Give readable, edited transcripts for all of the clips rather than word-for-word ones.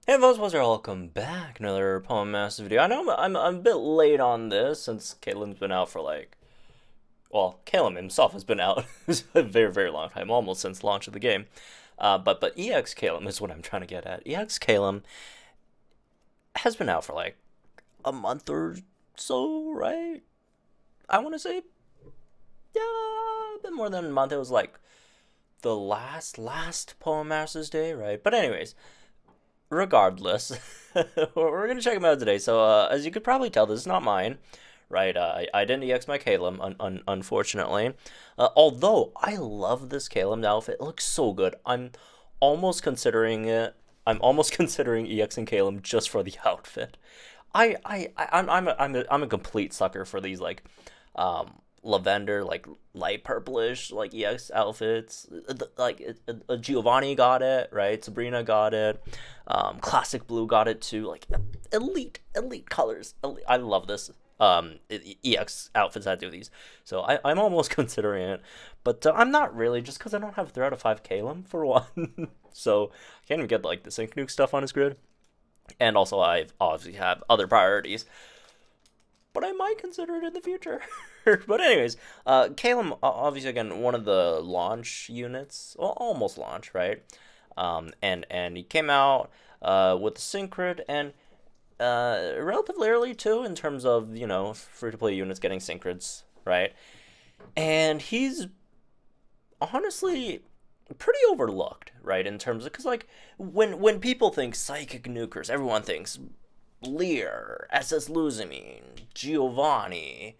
Hey folks, welcome back. Another Calem Meowstic video. I know I'm a bit late on this since Calem's been out for Calem himself has been out a very long time, almost since launch of the game. But EX Calem is what I'm trying to get at. EX Calem has been out for like a month or so, right? I want to say, yeah, a bit more than a month. It was like the last Poem Masters Day, right? But anyways, regardless, we're gonna check him out today. So, as you could probably tell, this is not mine, right? I didn't EX my Calem, unfortunately. Although I love this Calem outfit, it looks so good. Almost considering it. I'm almost considering EXing Calem just for the outfit. I'm a complete sucker for these lavender, like light purplish, like EX outfits. Like Giovanni got it, right? Sabrina got it. Classic Blue got it too. Like elite colors. I love this. EX outfits that do these. So I'm almost considering it, but I'm not really, just because I don't have 3 out of 5 Calem for one. So I can't even get like the Sync Nuke stuff on his grid, and also I obviously have other priorities, but I might consider it in the future. But anyways, Calem, obviously, again, one of the launch units, well, almost launch, right? And he came out with the Synchrid, and relatively early too, in terms of, free-to-play units getting Synchrids, right? And he's honestly pretty overlooked, right? In terms of, because like when people think psychic nukers, everyone thinks Lear, SS Luzamine, Giovanni,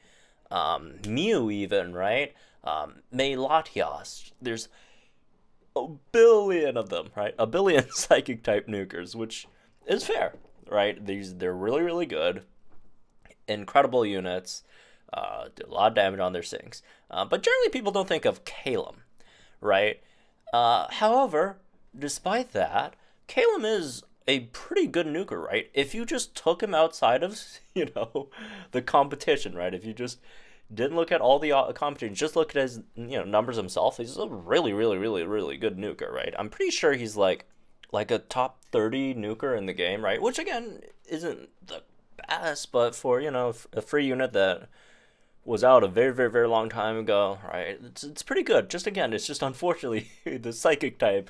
Mew, even, right? May Latias. There's a billion of them, right? A billion psychic type nukers, which is fair, right? They're really good, incredible units. Do a lot of damage on their sinks. But generally, people don't think of Calem, right? However, despite that, Calem is a pretty good nuker, right? If you just took him outside of, the competition, right? If you just didn't look at all the competition, just look at his, numbers himself, he's a really good nuker, right? I'm pretty sure he's like a top 30 nuker in the game, right? Which again isn't the best, but for, a free unit that was out a very long time ago, right? It's pretty good. Just again, it's just unfortunately the psychic type,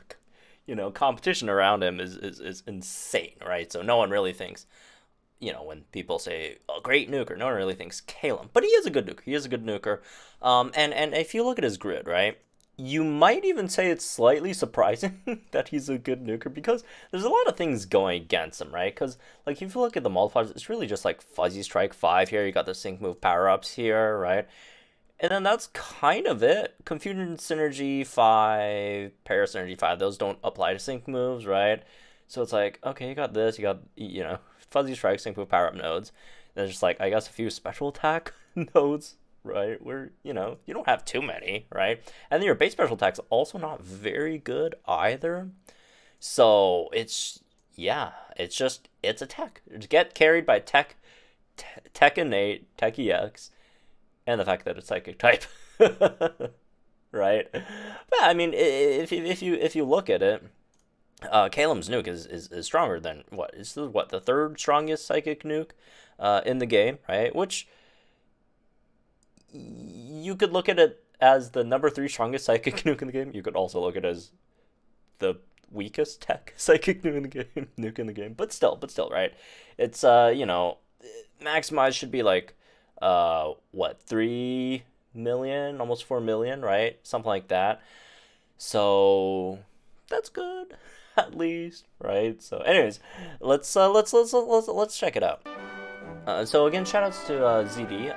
competition around him is insane, right? So no one really thinks, when people say a great nuker, no one really thinks Calem, but he is a good nuker. He is a good nuker. And if you look at his grid, right, you might even say it's slightly surprising that he's a good nuker, because there's a lot of things going against him, right? Because like if you look at the multipliers, it's really just like Fuzzy Strike 5 here. You got the Sync Move power-ups here, right? And then that's kind of it. Confusion Synergy 5, Para Synergy 5, those don't apply to sync moves, right? So it's like, okay, you got this, you got, Fuzzy Strike, Sync Move, Power Up nodes. There's just like, I guess, a few special attack nodes, right? Where, you don't have too many, right? And then your base special attack's also not very good either. So it's, yeah, it's a tech. Just get carried by tech innate, tech EX, and the fact that it's psychic type, right? But I mean, if you look at it, Calem's nuke is stronger than the third strongest psychic nuke in the game, right? Which you could look at it as the number 3 strongest psychic nuke in the game. You could also look at it as the weakest tech psychic nuke in the game. But still, right? It's maximized should be like 3 million, almost 4 million, right? Something like that. So that's good, at least, right? So anyways, let's check it out. So again, shoutouts to ZD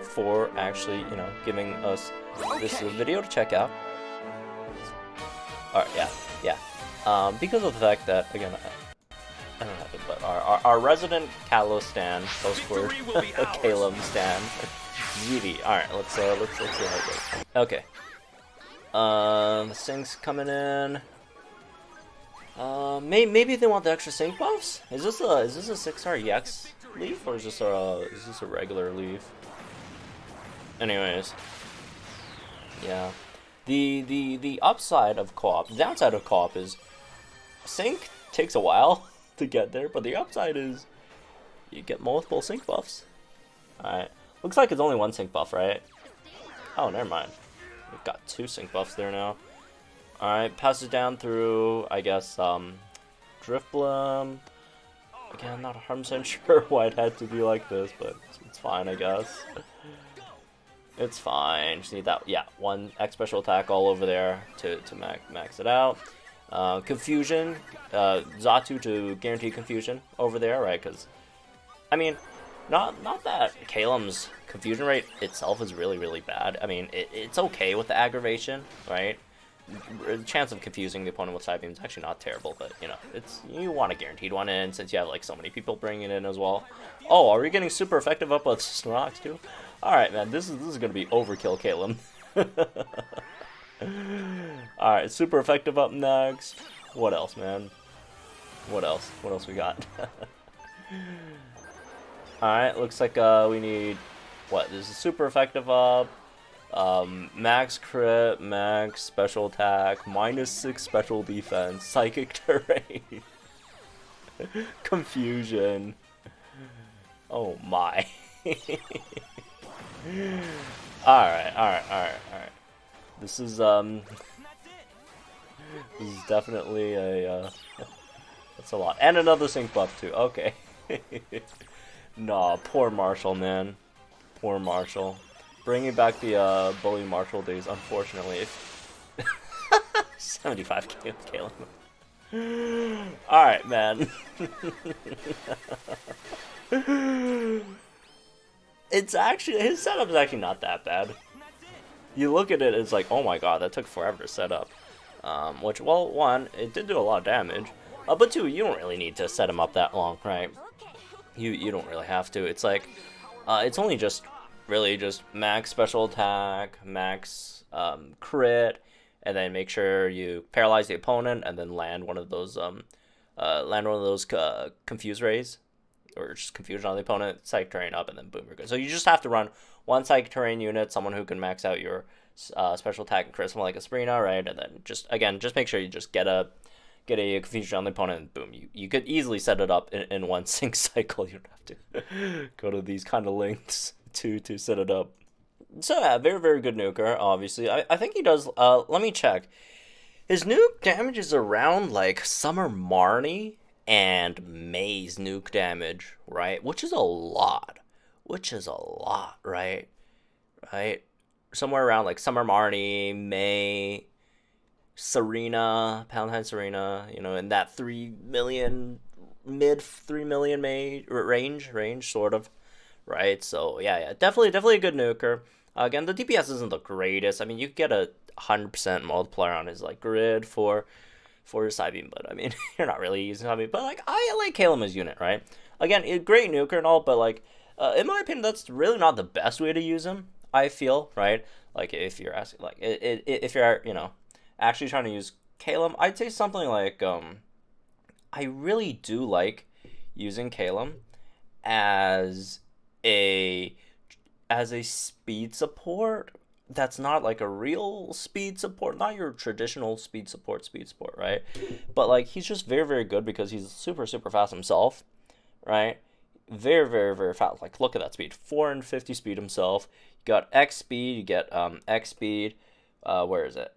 for actually, giving us this video to check out. Alright, yeah. Because of the fact that, again, I don't have it, but our resident Kalos stan, post-word Calem stan, ZD. Alright, let's see how it goes. Okay. The syncs coming in. Maybe they want the extra sync buffs. Is this a 6-star EX leaf, or is this a regular leaf? Anyways, yeah. The upside of co-op, the downside of co-op is sync takes a while. to get there, but the upside is you get multiple sync buffs. Alright. Looks like it's only one sync buff, right? Oh, never mind. We've got 2 sync buffs there now. Alright, pass it down through, I guess, Drifblim. Again, I'm not 100% sure why it had to be like this, but it's fine, I guess. It's fine. Just need that, yeah, 1 X special attack all over there to max it out. Confusion, Xatu to guarantee confusion over there, right? Because, I mean, not that Calem's confusion rate itself is really bad. I mean, it's okay with the aggravation, right? The chance of confusing the opponent with side beam is actually not terrible, but you know, you want a guaranteed one in since you have like so many people bringing it in as well. Oh, are we getting super effective up with Snorlax too? All right, man, this is gonna be overkill, Calem. All right, super effective up next. What else, man? What else? What else we got? All right, looks like we need what? This is super effective up. Max crit, max special attack, -6 special defense, psychic terrain, confusion. Oh my. Alright. This is definitely a that's a lot. And another sync buff too. Okay. Nah, poor Marshall, man. Poor Marshall. Bringing back the bully Marshall days, unfortunately. 75 Calem. Alright, man. It's actually, his setup is actually not that bad. You look at it, it's like, oh my god, that took forever to set up. Which, well, 1, it did do a lot of damage. But 2, you don't really need to set him up that long, right? You don't really have to. It's like, it's only just really just max special attack, max crit, and then make sure you paralyze the opponent, and then land one of those confuse rays, or just confusion on the opponent, psych terrain up, and then boom, you're good. So you just have to run 1 psych terrain unit, someone who can max out your special attack and crit, someone like a Sabrina, right? And then just make sure you just get a confusion on the opponent, and boom, you could easily set it up in 1 sync cycle. You don't have to go to these kind of lengths to set it up. So yeah, very good nuker, obviously. I think he does, let me check. His nuke damage is around like Summer Marnie and May's nuke damage, right? Which is a lot, right? Somewhere around like Summer Marnie, May, Serena, Palantine Serena, you know, in that 3 million, mid 3 million May range, sort of. Right, so yeah, definitely a good nuker. Again, the DPS isn't the greatest. I mean, you could get a 100% multiplier on his like grid for his side beam, but I mean, you're not really using side beam. But like, I like Calem as unit, right? Again, a great nuker and all, but like, in my opinion, that's really not the best way to use him. I feel, right? Like, if you're asking, like, if you're, you know, actually trying to use Calem, I'd say something like, I really do like using Calem as a speed support that's not like a real speed support, not your traditional speed support, right? But like, he's just very good because he's super fast himself, right? Very fast. Like, look at that speed, 450 speed himself. You got X speed, you get X speed, where is it,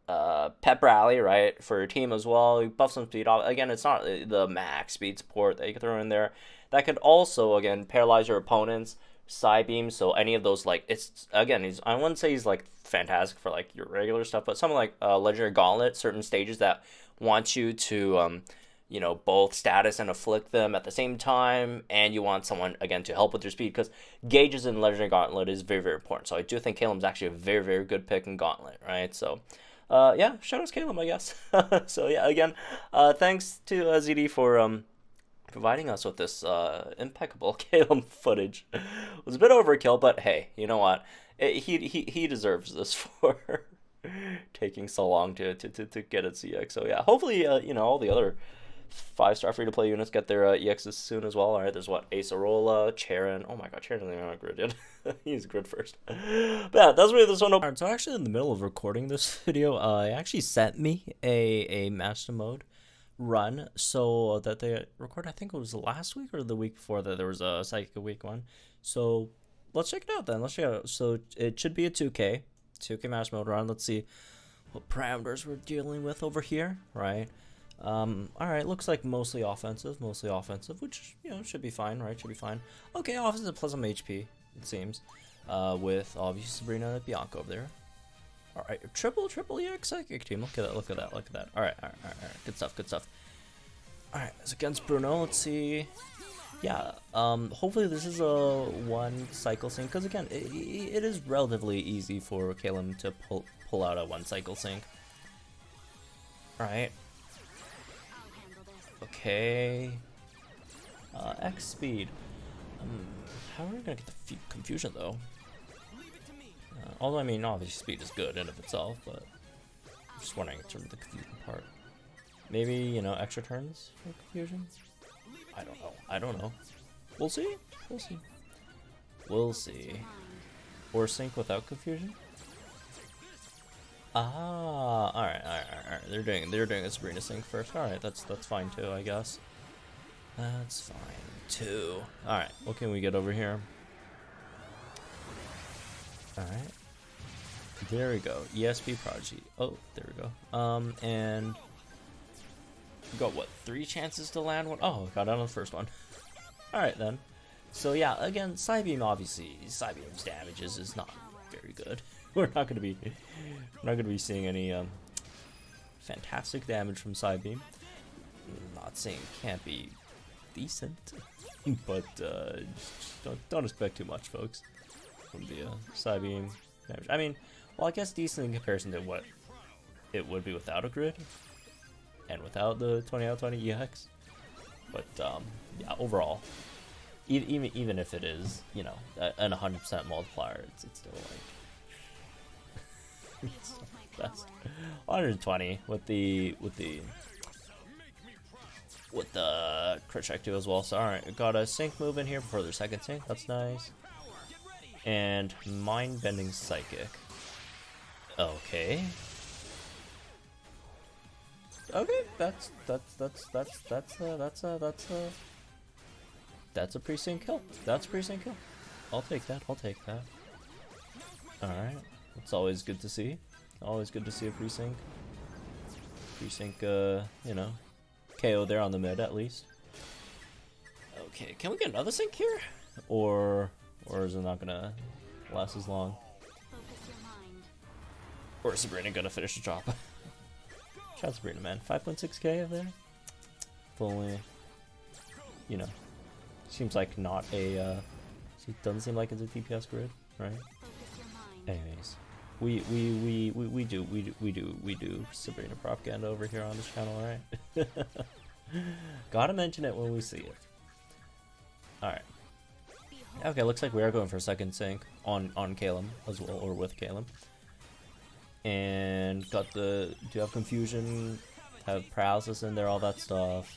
Pep Rally, right, for your team as well. You buff some speed. Again, it's not the max speed support that you can throw in there. That could also, again, paralyze your opponent's side beam. So any of those, like, it's, again, I wouldn't say he's like fantastic for like your regular stuff, but something like Legendary Gauntlet, certain stages that want you to you know, both status and afflict them at the same time, and you want someone, again, to help with your speed, because gauges in Legendary Gauntlet is very important. So I do think Calem's actually a very good pick in Gauntlet, right? So yeah, shoutouts Calem, I guess. So yeah, again, thanks to ZD for providing us with this impeccable Calem footage. It was a bit overkill, but hey, you know what? He deserves this for taking so long to get its EX. So yeah, hopefully you know, all the other 5-star free-to-play units get their EXs soon as well. Alright, there's what? Acerola, Charon. Oh my god, Charon's not even on grid yet. He's grid first. But yeah, that's really this one. Alright, so actually in the middle of recording this video, it actually sent me a master mode run so that they record. I think it was last week or the week before that there was a Psychic Week one. So let's check it out then. Let's check it out. So it should be a 2K match mode run. Let's see what parameters we're dealing with over here, right? All right, looks like mostly offensive, which, you know, should be fine, right? Should be fine. Okay, offensive plus some HP, it seems, with obviously Sabrina and Bianca over there. All right, triple EX Psychic team. Look at that. All right. Good stuff. All right, it's against Bruno. Let's see. Yeah, hopefully this is a one cycle sync, because again, it is relatively easy for Calem to pull out a one cycle sync. All right. Okay. X speed. How are we gonna get the confusion though? Although I mean, obviously speed is good in of itself, but I'm just wondering in terms of the confusion part. Maybe, you know, extra turns for confusion. I don't know. We'll see. Or sync without confusion. Ah, all right. They're doing a Sabrina sync first. All right, that's fine too, I guess. That's fine too. All right, what can we get over here? All right, there we go. ESP Prodigy. Oh, there we go. And we got what? 3 chances to land one. Oh, got out on the first one. All right then. So yeah, again, Psybeam obviously, Psybeam's damage is not very good. We're not gonna be seeing any fantastic damage from Psybeam. Not saying it can't be decent, but don't expect too much, folks, from the Psybeam damage. I mean, well, I guess decent in comparison to what it would be without a grid and without the 20 out of 20 EX. But yeah, overall, even if it is, you know, an 100% multiplier, it's still like it's the best. 120 with the crit check too as well. So alright, got a sync move in here before their second sync. That's nice. And mind bending psychic. Okay. Okay, that's a pre-sync kill. That's a pre-sync kill. I'll take that. Alright. It's always good to see. Always good to see a pre-sync. Pre-sync, you know, KO there on the mid at least. Okay, can we get another sync here? Or is it not gonna last as long? Or is Sabrina gonna finish the drop? Shout out Sabrina, man. 5.6k of there? Fully, you know, seems like not a, doesn't seem like it's a DPS grid, right? Anyways, we do Sabrina propaganda over here on this channel, right? Gotta mention it when we see it. Alright. Okay, looks like we are going for a second sync on Calem as well, or with Calem. And got the, do have confusion, have paralysis in there, all that stuff.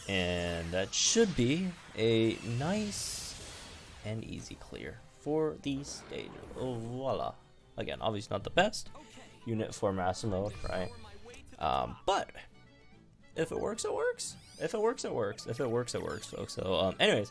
And that should be a nice and easy clear for the stage. Oh, voila. Again, obviously not the best unit for master mode, right? But if it works, it works. If it works, it works. If it works, it works, folks. So, anyways,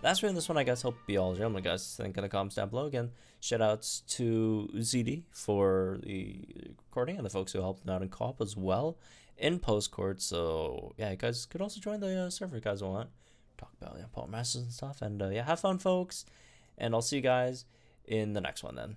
that's for this one, I guess. Hope you all enjoyed. Guys, think in the comments down below. Again, shout outs to ZD for the recording and the folks who helped out in co-op as well in post-court. So, yeah, you guys could also join the server if you guys want. Talk about, yeah, Power Masters and stuff. And, yeah, have fun, folks. And I'll see you guys in the next one then.